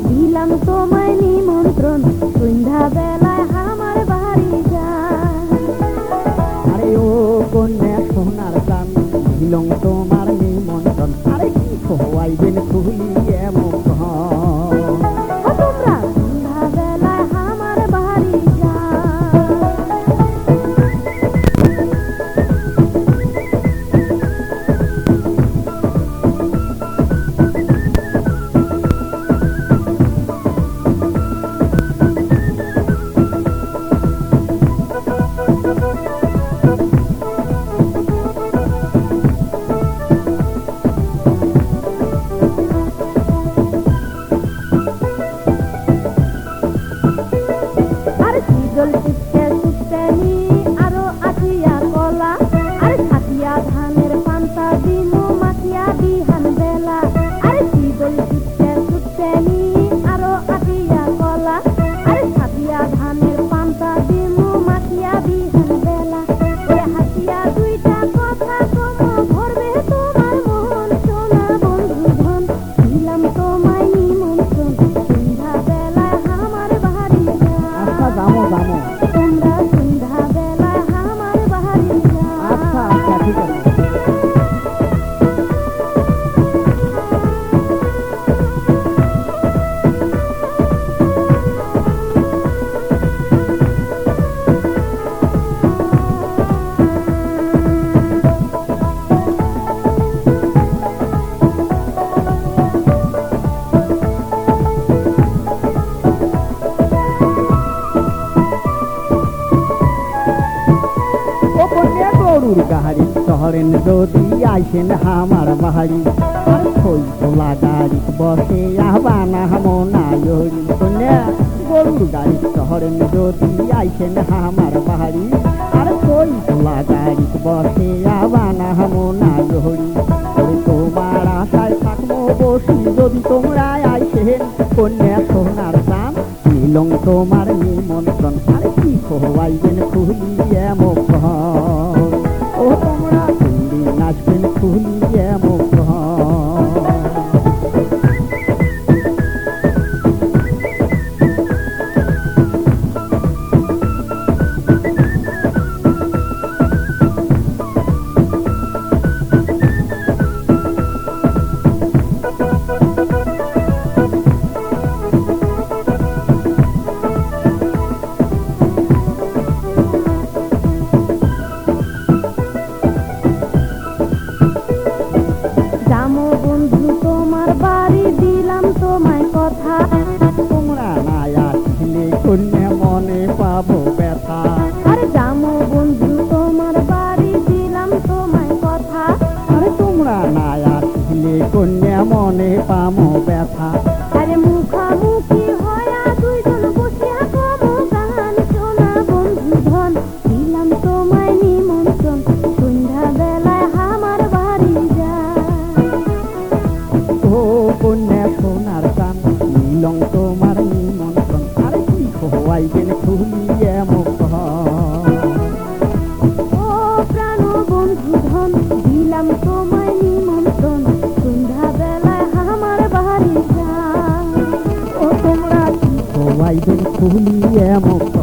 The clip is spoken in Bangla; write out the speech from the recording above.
দিলাম তোমায় নিমন্ত্রণ সন্ধ্যা বেলায় আমার বাড়ি যান। আরে ও কন্যা সোনার প্রাণ দিলাম তোমার নিমন্ত্রণ, আরে কি খোয়াইবেন খুলিয়ে মুখ। তোমরা সন্ধ্যা বেলায় আমার বাড়ি যান। আরো আঠিয়া কলা আর ছাতিয়া ধানের পান্তা দিনু মাখিয়া বিহান বেলা। আরে শীতল ছুটতে নি আরো আঠিয়া কলা আর ছাতিয়া ধানের পান্তা দিনু মাখিয়া বিহান বেলা। ওই হাসিয়া দুইটা কথা কম ভরবে তোমার মন। সোনা বন্ধু ধন দিলাম তোমায় নিমন্ত্রণ সন্ধ্যা বেলায় আমার বাড়ি যান। জামো জামো তোমরা সন্ধ্যা বেলায় আমার বাড়ি যান। আচ্ছা আচ্ছা ঠিক আছে। গরুর গাড়ি শহরেন যদি আইসেন আমার বাড়ি, আর খই তোলা গাড়ি বসে আহবানা মনায়রি। কন্যা গরুর গাড়ি শহরেন যদি আইসেন আমার বাড়ি, আর খই তোলা গাড়ি বসে আহবানা মনায়রি। তোমার আশায় থাকবো বসি যদি তোমরা আইসেন কন্যা সোনার প্রাণ নিলং তোমার নিমন্ত্রণ, আর কি খোয়াইবেন খুলিয়ে মুখ। ও তোমরা খুলি নাচবেন খুলিয়ে মুখ। তোমরা না আসলে কন্যা মনে পাবো ব্যথা। আরে জামো বন্ধু তোমার বাড়ি দিলাম তোমায় কথা। আরে তোমরা না আসলে কন্যা মনে পাবো ব্যথা। আরে মুখামুখি হয়া দুইজন বসিয়া কমো গান। সোনা বন্ধু ধন দিলাম তোমায় নিমন্ত্রণ সন্ধ্যা বেলায় আমার বাড়ি যান। ও কন্যা সোনার প্রাণ নিলং তোমার নিমন্ত্রণ, আরে কি খোয়াইবেন খুলিয়ে মুখ। ও প্রাণ বন্ধু ধন দিলাম তোমায় নিমন্ত্রণ সন্ধ্যা বেলায় আমার বাড়ি যান। ও তোমরা কি খোয়াইবেন খুলিয়ে মুখ।